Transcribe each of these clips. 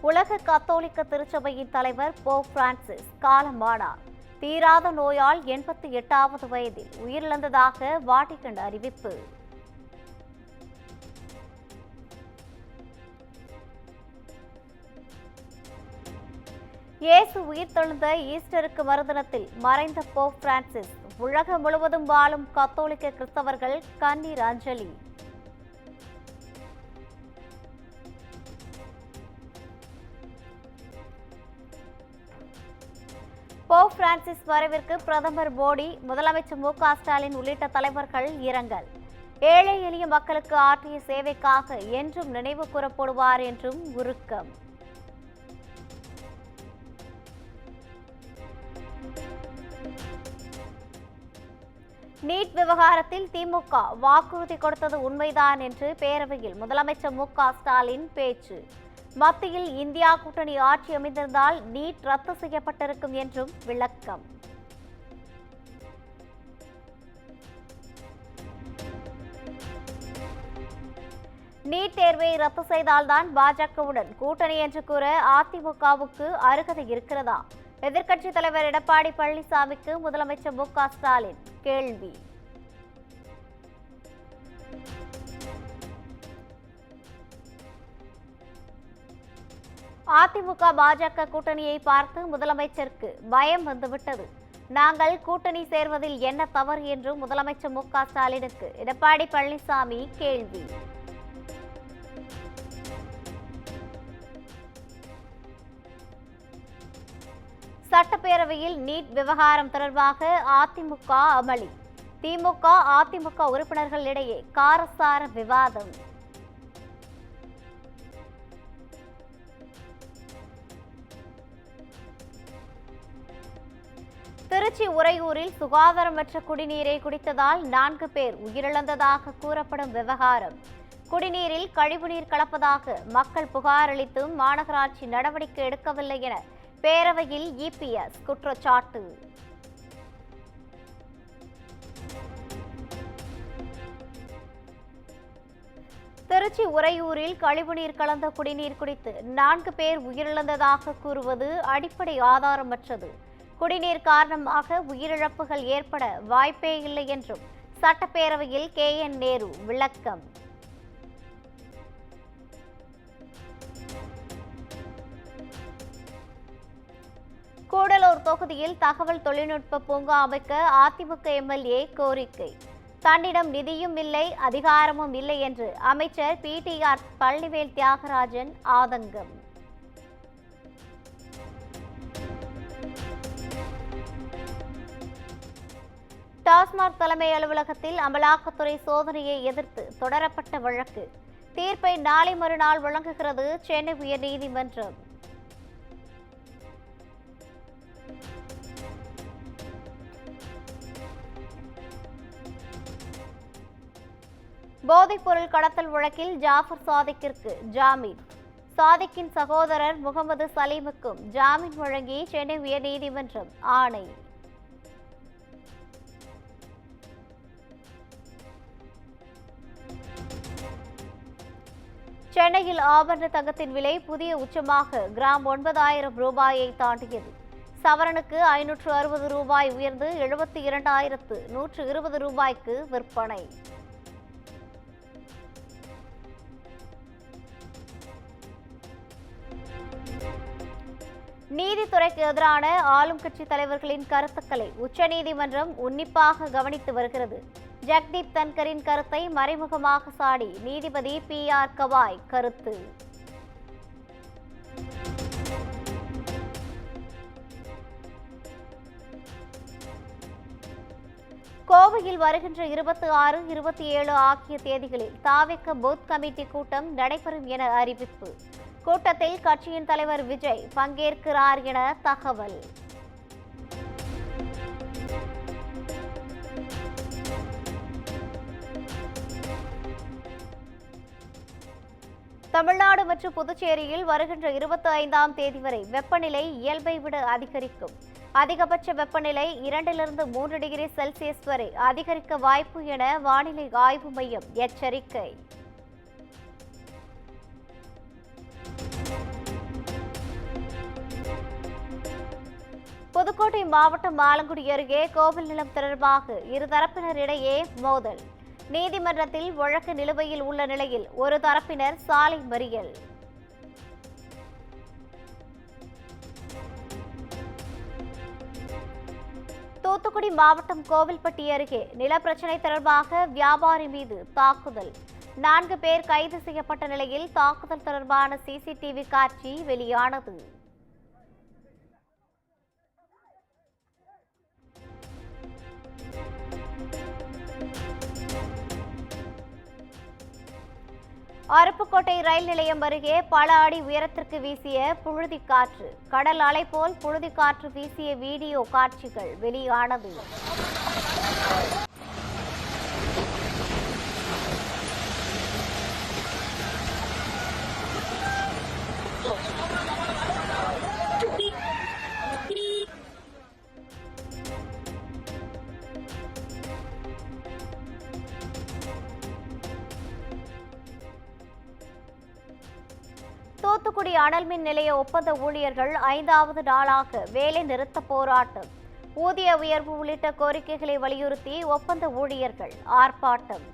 உலக கத்தோலிக்க திருச்சபையின் தலைவர் போப் பிரான்சிஸ் காலமானார். தீராத நோயால் 88வது வயதில் உயிரிழந்ததாக வாட்டிகன் அறிவிப்பு. இயேசு உயிர்த்தெழுந்த ஈஸ்டருக்கு மறுதினத்தில் மறைந்த போப் பிரான்சிஸ் உலகம் முழுவதும் வாழும் கத்தோலிக்க கிறிஸ்தவர்கள் கண்ணீர் அஞ்சலி. போப் பிரான்சிஸ் மறைவிற்கு பிரதமர் மோடி, முதலமைச்சர் மு.க. ஸ்டாலின் உள்ளிட்ட தலைவர்கள் இரங்கல். ஏழை எளிய மக்களுக்கு ஆற்றிய சேவைக்காக என்றும் நினைவு கூறப்படுவார் என்றும் உருக்கம். நீட் விவகாரத்தில் திமுக வாக்குறுதி கொடுத்தது உண்மைதான் என்று பேரவையில் முதலமைச்சர் மு.க. ஸ்டாலின் பேச்சு. மத்தியில் இந்தியா கூட்டணி ஆட்சி அமைந்திருந்தால் நீட் ரத்து செய்யப்பட்டிருக்கும் என்றும் விளக்கம். நீட் தேர்வை ரத்து செய்தால்தான் பாஜகவுடன் கூட்டணி என்று கூற அதிமுகவுக்கு அருகதை இருக்கிறதா? எதிர்க்கட்சித் தலைவர் எடப்பாடி பழனிசாமிக்கு முதலமைச்சர் மு.க. ஸ்டாலின் கேள்வி. அதிமுக பாஜக கூட்டணியை பார்த்து முதலமைச்சருக்கு பயம் வந்துவிட்டது. நாங்கள் கூட்டணி சேர்வதில் என்ன தவறு என்றும் முதலமைச்சர் மு.க. ஸ்டாலினுக்கு எடப்பாடி பழனிசாமி கேள்வி. சட்டப்பேரவையில் நீட் விவகாரம் தொடர்பாக அதிமுக அமளி. திமுக அதிமுக உறுப்பினர்களிடையே காரசார விவாதம். திருச்சி உறையூரில் சுகாதாரமற்ற குடிநீரை குடித்ததால் 4 பேர் உயிரிழந்ததாக கூறப்படும் விவகாரம். குடிநீரில் கழிவுநீர் கலப்பதாக மக்கள் புகார் அளித்தும் மாநகராட்சி நடவடிக்கை எடுக்கவில்லை என பேரவையில் இபிஎஸ் குற்றச்சாட்டு. திருச்சி உறையூரில் கழிவுநீர் கலந்த குடிநீர் குடித்து 4 பேர் உயிரிழந்ததாக கூறுவது அடிப்படை ஆதாரமற்றது. குடிநீர் காரணமாக உயிரிழப்புகள் ஏற்பட வாய்ப்பே இல்லை என்றும் சட்டப்பேரவையில் KN நேரு விளக்கம். கூடலூர் தொகுதியில் தகவல் தொழில்நுட்ப பூங்கா அமைக்க அதிமுக எம்எல்ஏ கோரிக்கை. தன்னிடம் நிதியும் இல்லை, அதிகாரமும் இல்லை என்று அமைச்சர் PTR பழனிவேல் தியாகராஜன் ஆதங்கம். டாஸ்மாக் தலைமை அலுவலகத்தில் அமலாக்கத்துறை சோதனையை எதிர்த்து தொடரப்பட்ட வழக்கு தீர்ப்பை நாளை மறுநாள் வழங்குகிறது சென்னை உயர்நீதிமன்றம். போதைப்பொருள் கடத்தல் வழக்கில் ஜாஃபர் சாதிக்கிற்கு ஜாமீன். சாதிக்கின் சகோதரர் முகமது சலீமுக்கும் ஜாமீன் வழங்கி சென்னை உயர்நீதிமன்றம் ஆணை. சென்னையில் ஆபரண தங்கத்தின் விலை புதிய உச்சமாக கிராம் 9,000 ரூபாயை தாண்டியது. சவரனுக்கு 560 ரூபாய் உயர்ந்து 72,120 ரூபாய்க்கு விற்பனை. நீதித்துறைக்கு எதிரான ஆளும் கட்சி தலைவர்களின் கருத்துக்களை உச்சநீதிமன்றம் உன்னிப்பாக கவனித்து வருகிறது. ஜக்தீப் தன்கரின் கருத்தை மறைமுகமாக சாடி நீதிபதி PR கவாய் கருத்து. கோவையில் வருகின்ற 26, 27 ஆகிய தேதிகளில் தாவேக பூத் கமிட்டி கூட்டம் நடைபெறும் என அறிவிப்பு. கூட்டத்தில் கட்சியின் தலைவர் விஜய் பங்கேற்கிறார் என தகவல். தமிழ்நாடு மற்றும் புதுச்சேரியில் வருகின்ற 25ஆம் தேதி வரை வெப்பநிலை இயல்பை விட அதிகரிக்கும். அதிகபட்ச வெப்பநிலை 2 to 3 டிகிரி செல்சியஸ் வரை அதிகரிக்க வாய்ப்பு என வானிலை ஆய்வு மையம் எச்சரிக்கை. புதுக்கோட்டை மாவட்டம் ஆலங்குடி அருகே கோவில் நிலம் தொடர்பாக இருதரப்பினரிடையே மோதல். நீதிமன்றத்தில் வழக்கு நிலுவையில் உள்ள நிலையில் ஒரு தரப்பினர் சாலை மறியல். தூத்துக்குடி மாவட்டம் கோவில்பட்டி அருகே நிலப்பிரச்சினை தொடர்பாக வியாபாரி மீது தாக்குதல். 4 பேர் கைது செய்யப்பட்ட நிலையில் தாக்குதல் தொடர்பான சிசிடிவி காட்சி வெளியானது. அருப்புக்கோட்டை ரயில் நிலையம் அருகே பல அடி உயரத்திற்கு வீசிய புழுதி காற்று. கடல் அலை போல் புழுதி காற்று வீசிய வீடியோ காட்சிகள் வெளியானது. தூத்துக்குடி அனல் மின் நிலைய ஒப்பந்த ஊழியர்கள் 5வது நாளாக வேலை நிறுத்த போராட்டம். ஊதிய உயர்வு உள்ளிட்ட கோரிக்கைகளை வலியுறுத்தி ஒப்பந்த ஊழியர்கள் ஆர்ப்பாட்டம்.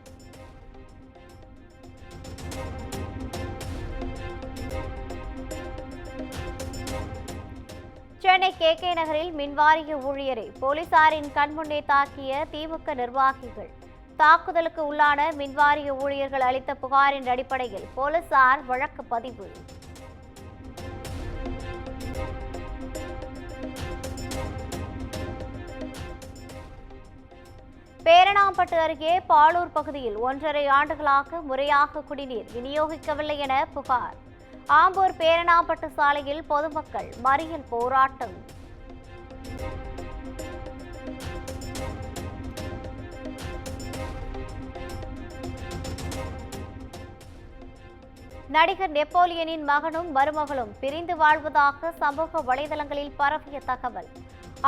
சென்னை KK நகரில் மின்வாரிய ஊழியரை போலீசாரின் கண்முன்னே தாக்கிய திமுக நிர்வாகிகள். தாக்குதலுக்கு உள்ளான மின்வாரிய ஊழியர்கள் அளித்த புகாரின் அடிப்படையில் போலீசார் வழக்கு பதிவு. பேரணாம்பட்டு அருகே பாலூர் பகுதியில் 1.5 ஆண்டுகளாக முறையாக குடிநீர் விநியோகிக்கவில்லை என புகார். ஆம்பூர் பேரணாம்பட்டு சாலையில் பொதுமக்கள் மறியல் போராட்டம். நடிகர் நெப்போலியனின் மகனும் மருமகளும் பிரிந்து வாழ்வதாக சமூக வலைதளங்களில் பரவிய தகவல்.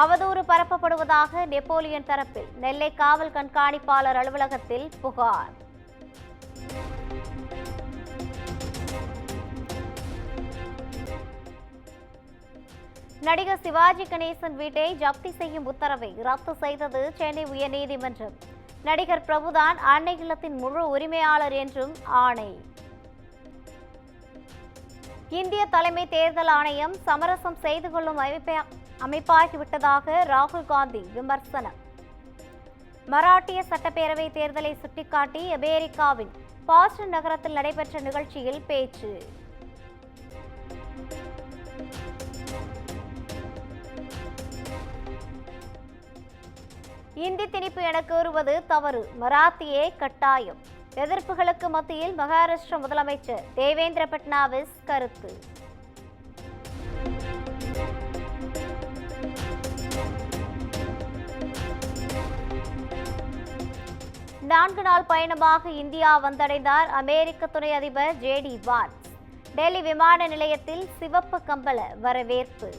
அவதூறு பரப்பப்படுவதாக நெப்போலியன் தரப்பில் நெல்லை காவல் கண்காணிப்பாளர் அலுவலகத்தில் புகார். நடிகர் சிவாஜி கணேசன் வீட்டை ஜப்தி செய்யும் உத்தரவை ரத்து செய்தது சென்னை உயர்நீதிமன்றம். நடிகர் பிரபுதான் அன்னை இல்லத்தின் முழு உரிமையாளர் என்றும் ஆணை. இந்திய தலைமை தேர்தல் ஆணையம் சமரசம் செய்து கொள்ளும் அமைப்பாகிவிட்டதாக ராகுல் காந்தி விமர்சனம். மராட்டிய சட்டப்பேரவை தேர்தலை சுட்டிக்காட்டி அமெரிக்காவின் பாஸ்டன் நகரத்தில் நடைபெற்ற நிகழ்ச்சியில் பேச்சு. இந்தி திணிப்பு என கூறுவது தவறு, மராத்தியே கட்டாயம். எதிர்ப்புகளுக்கு மத்தியில் மகாராஷ்டிர முதலமைச்சர் தேவேந்திர பட்னாவிஸ் கருத்து. நான்கு நாள் பயணமாக இந்தியா வந்தடைந்தார் அமெரிக்க துணை அதிபர் JD வான்ஸ். டெல்லி விமான நிலையத்தில் சிவப்பு கம்பள வரவேற்பு.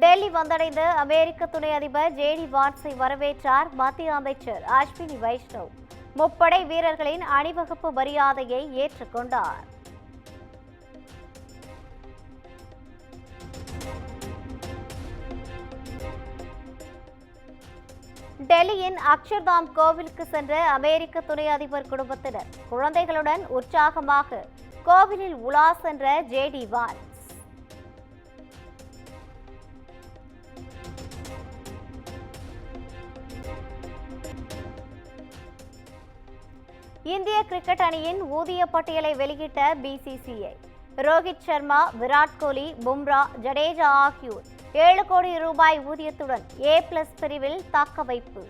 டெல்லி வந்தடைந்த அமெரிக்க துணை அதிபர் JD வான்ஸை வரவேற்றார் மத்திய அமைச்சர் அஸ்வினி வைஷ்ணவ். முப்படை வீரர்களின் அணிவகுப்பு மரியாதையை ஏற்றுக்கொண்டார். டெல்லியின் அக்ஷர்தாம் கோவிலுக்கு சென்ற அமெரிக்க துணை அதிபர் குடும்பத்தினர் குழந்தைகளுடன் உற்சாகமாக கோவிலில் உலா சென்ற JD வான்ஸ். இந்திய கிரிக்கெட் அணியின் ஊதிய பட்டியலை வெளியிட்ட BCCI. ரோஹித் சர்மா, விராட் கோலி, பும்ரா, ஜடேஜா ஆகியோர் 7 கோடி ரூபாய் ஊதியத்துடன் A+ பிரிவில் தக்க வைப்பு.